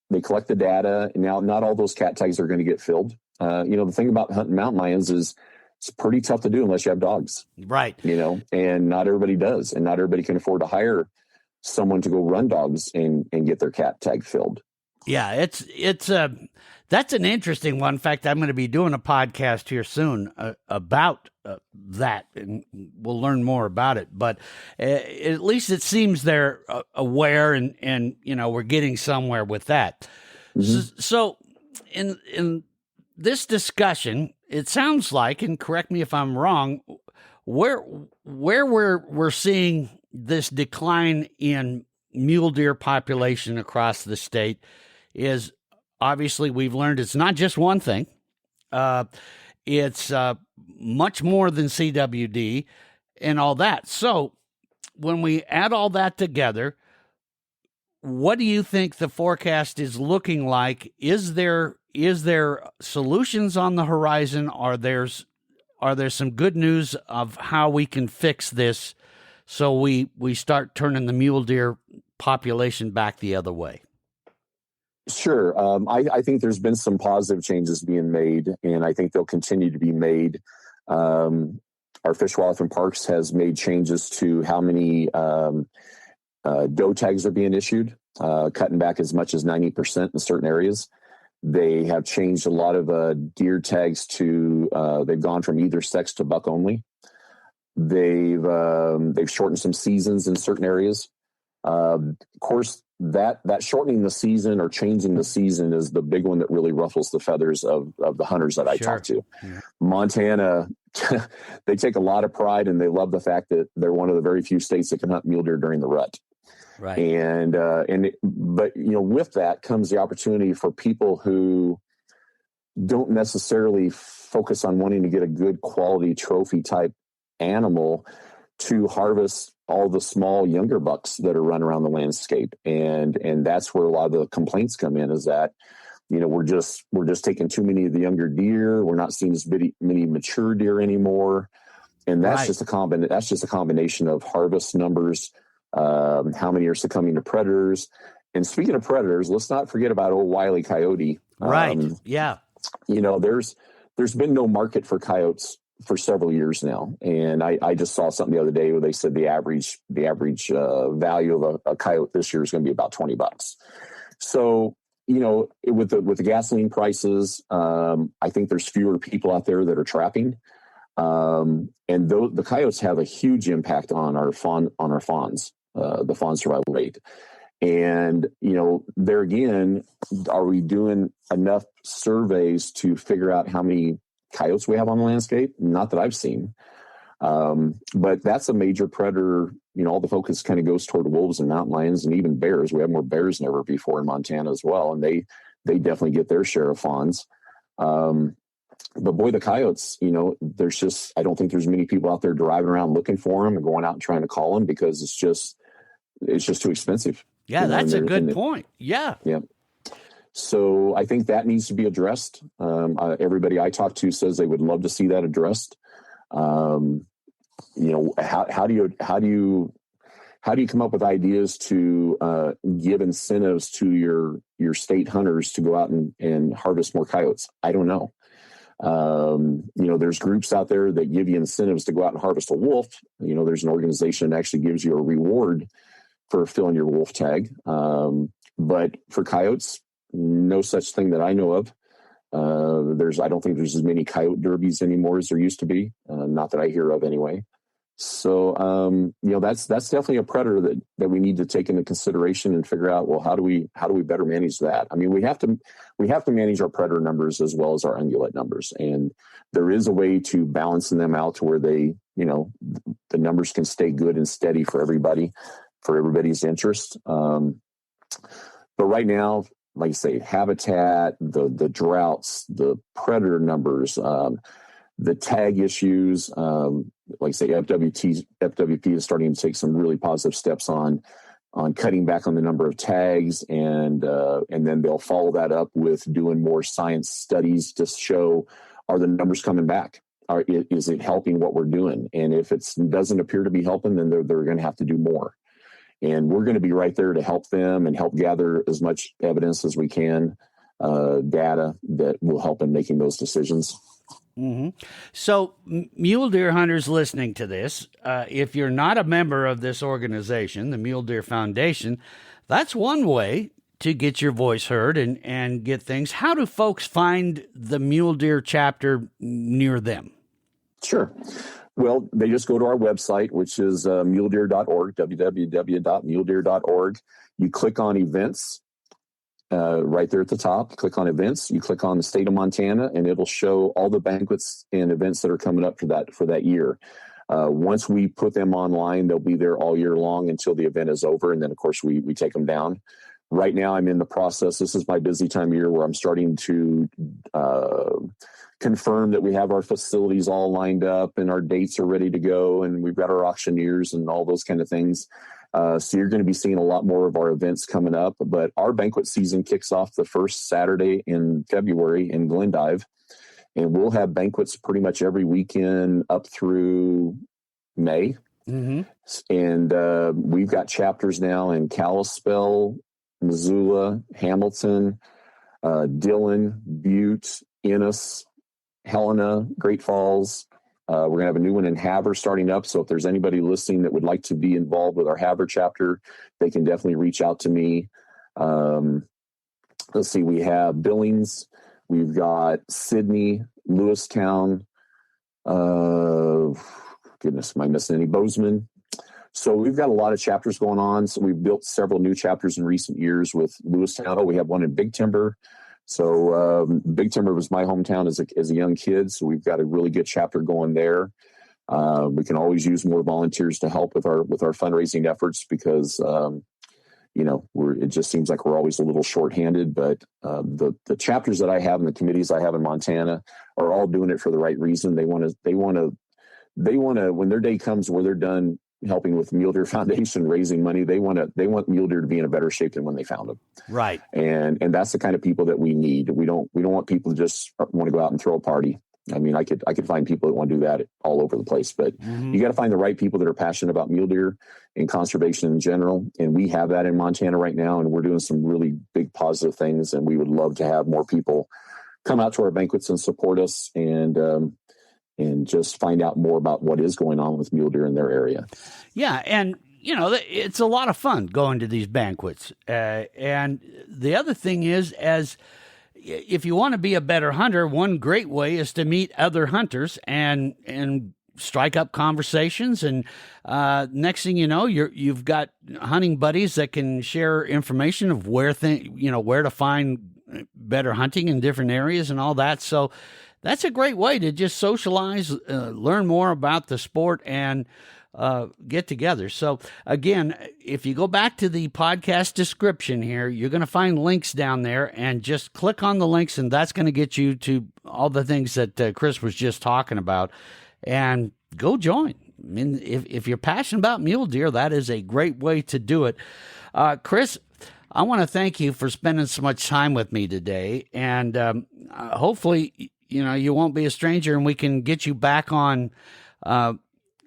they collect the data, and now not all those cat tags are going to get filled. The thing about hunting mountain lions is it's pretty tough to do unless you have dogs. Right. And not everybody does. And not everybody can afford to hire someone to go run dogs and get their cat tag filled. Yeah, that's an interesting one. In fact, I'm going to be doing a podcast here soon about that, and we'll learn more about it. But at least it seems they're aware, and we're getting somewhere with that. Mm-hmm. So, in this discussion, it sounds like, and correct me if I'm wrong, where we're seeing this decline in mule deer population across the state is, obviously, we've learned it's not just one thing. It's much more than CWD and all that. So when we add all that together, what do you think the forecast is looking like? Is there solutions on the horizon? Are there some good news of how we can fix this so we start turning the mule deer population back the other way? Sure. I think there's been some positive changes being made, and I think they'll continue to be made. Our Fish, Wildlife, and Parks has made changes to how many doe tags are being issued, cutting back as much as 90% in certain areas. They have changed a lot of deer tags to, they've gone from either sex to buck only. They've shortened some seasons in certain areas. Of course, that shortening the season or changing the season is the big one that really ruffles the feathers of the hunters that I talk to. Yeah. Montana, they take a lot of pride, and they love the fact that they're one of the very few states that can hunt mule deer during the rut. Right. But with that comes the opportunity for people who don't necessarily focus on wanting to get a good quality trophy type animal to harvest all the small younger bucks that are run around the landscape. And that's where a lot of the complaints come in, is that, we're just taking too many of the younger deer. We're not seeing as many mature deer anymore. And that's just a combination of harvest numbers, how many are succumbing to predators. And speaking of predators, let's not forget about old Wile E. Coyote. Right. Yeah. There's been no market for coyotes for several years now. And I just saw something the other day where they said the average value of a coyote this year is going to be about $20. So, with the gasoline prices, I think there's fewer people out there that are trapping. And the coyotes have a huge impact on our fawns, the fawn survival rate. And, there again, are we doing enough surveys to figure out how many coyotes we have on the landscape? Not that I've seen. But that's a major predator. All the focus kind of goes toward wolves and mountain lions and even bears. We have more bears than ever before in Montana as well. And they definitely get their share of fawns. But boy, the coyotes, I don't think there's many people out there driving around looking for them and going out and trying to call them, because it's just too expensive. Yeah, that's a good point. Yeah. Yeah. So I think that needs to be addressed. Everybody I talk to says they would love to see that addressed. How do you come up with ideas to give incentives to your state hunters to go out and harvest more coyotes? I don't know. There's groups out there that give you incentives to go out and harvest a wolf. There's an organization that actually gives you a reward for filling your wolf tag. But for coyotes, no such thing that I know of. I don't think there's as many coyote derbies anymore as there used to be. Not that I hear of anyway. So, that's definitely a predator that we need to take into consideration and figure out, well, how do we better manage that? I mean, we have to manage our predator numbers as well as our ungulate numbers. And there is a way to balancing them out to where the numbers can stay good and steady for everybody's interest. But right now, like I say, habitat, the droughts, the predator numbers, the tag issues, like I say, FWP is starting to take some really positive steps on cutting back on the number of tags, and then they'll follow that up with doing more science studies to show, are the numbers coming back? Is it helping what we're doing? And if it doesn't appear to be helping, then they're going to have to do more. And we're going to be right there to help them and help gather as much evidence as we can, data that will help in making those decisions. Mm-hmm. So, mule deer hunters listening to this, if you're not a member of this organization, the Mule Deer Foundation, that's one way to get your voice heard and get things. How do folks find the Mule Deer chapter near them? Sure. Well, they just go to our website, which is muledeer.org, www.muledeer.org. You click on events right there at the top. Click on events. You click on the state of Montana, and it'll show all the banquets and events that are coming up for that year. Once we put them online, they'll be there all year long until the event is over, and then, of course, we take them down. Right now, I'm in the process. This is my busy time of year where I'm starting to confirm that we have our facilities all lined up and our dates are ready to go, and we've got our auctioneers and all those kind of things. So you're going to be seeing a lot more of our events coming up. But our banquet season kicks off the first Saturday in February in Glendive, and we'll have banquets pretty much every weekend up through May. Mm-hmm. And we've got chapters now in Kalispell, Missoula, Hamilton, Dillon, Butte, Ennis, Helena, Great Falls. We're going to have a new one in Havre starting up. So if there's anybody listening that would like to be involved with our Havre chapter, they can definitely reach out to me. Let's see, we have Billings, we've got Sidney, Lewistown, goodness, am I missing any? Bozeman. So we've got a lot of chapters going on. So we've built several new chapters in recent years with Lewistown. Oh, we have one in Big Timber. So Big Timber was my hometown as a young kid. So we've got a really good chapter going there. We can always use more volunteers to help with our fundraising efforts because, it just seems like we're always a little shorthanded. But the chapters that I have and the committees I have in Montana are all doing it for the right reason. They want to, when their day comes where they're done helping with Mule Deer Foundation, raising money, they want mule deer to be in a better shape than when they found them. Right. And that's the kind of people that we need. We don't want people to just want to go out and throw a party. I mean, I could find people that want to do that all over the place, but you got to find the right people that are passionate about mule deer and conservation in general. And we have that in Montana right now, and we're doing some really big positive things. And we would love to have more people come out to our banquets and support us and just find out more about what is going on with mule deer in their area. Yeah, and it's a lot of fun going to these banquets. And the other thing is, if you want to be a better hunter, one great way is to meet other hunters and strike up conversations. And next thing you know, you've got hunting buddies that can share information of where to find better hunting in different areas and all that. So that's a great way to just socialize, learn more about the sport, and get together. So again, if you go back to the podcast description here, you're going to find links down there, and just click on the links, and that's going to get you to all the things that Chris was just talking about, and go join. I mean, if you're passionate about mule deer, that is a great way to do it. Chris, I want to thank you for spending so much time with me today, and hopefully you won't be a stranger, and we can get you back on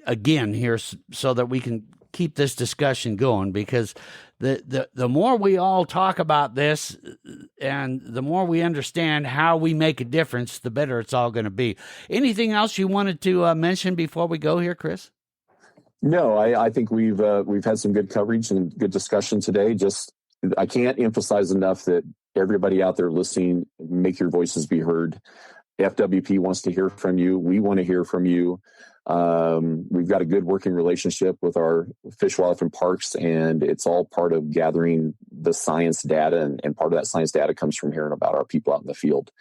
again here so that we can keep this discussion going, because the more we all talk about this and the more we understand how we make a difference, the better it's all going to be. Anything else you wanted to mention before we go here, Chris? No, I think we've had some good coverage and good discussion today. I can't emphasize enough that everybody out there listening, make your voices be heard. FWP wants to hear from you. We want to hear from you. We've got a good working relationship with our Fish, Wildlife, and Parks, and it's all part of gathering the science data, and part of that science data comes from hearing about our people out in the field.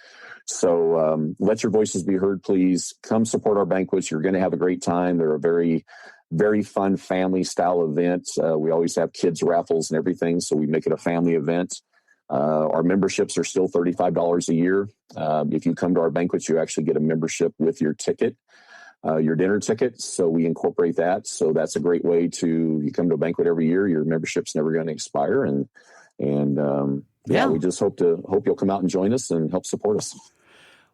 So let your voices be heard, please. Come support our banquets. You're going to have a great time. They're a very, very fun family-style event. We always have kids' raffles and everything, so we make it a family event. Our memberships are still $35 a year. If you come to our banquets, you actually get a membership with your ticket. your dinner tickets. So we incorporate that. So that's a great way you come to a banquet every year. Your membership's never going to expire. And we just hope you'll come out and join us and help support us.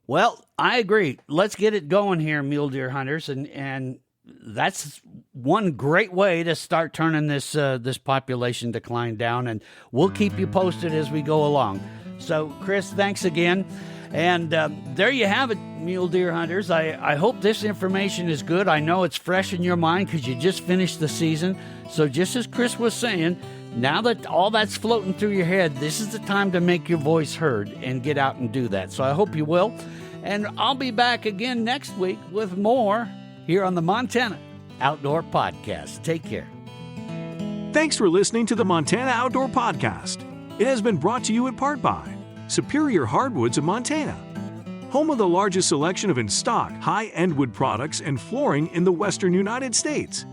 Well, I agree. Let's get it going here, mule deer hunters, and that's one great way to start turning this population decline down. And we'll keep you posted as we go along. So, Chris, thanks again. And there you have it, mule deer hunters. I hope this information is good. I know it's fresh in your mind because you just finished the season. So just as Chris was saying, now that all that's floating through your head, this is the time to make your voice heard and get out and do that. So I hope you will. And I'll be back again next week with more here on the Montana Outdoor Podcast. Take care. Thanks for listening to the Montana Outdoor Podcast. It has been brought to you in part by Superior Hardwoods of Montana, home of the largest selection of in-stock high-end wood products and flooring in the western United States.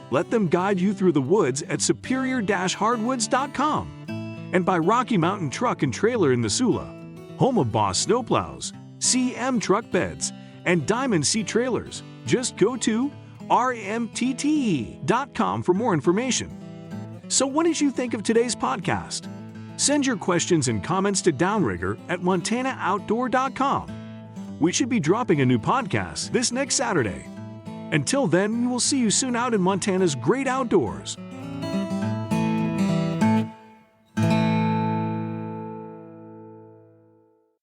Let them guide you through the woods at superior-hardwoods.com. And by Rocky Mountain Truck and Trailer in Missoula, home of Boss Snowplows, CM Truck Beds, and Diamond Sea Trailers. Just go to rmtte.com for more information. So what did you think of today's podcast? Send your questions and comments to Downrigger at montanooutdoor.com. We should be dropping a new podcast this next Saturday. Until then, we will see you soon out in Montana's great outdoors.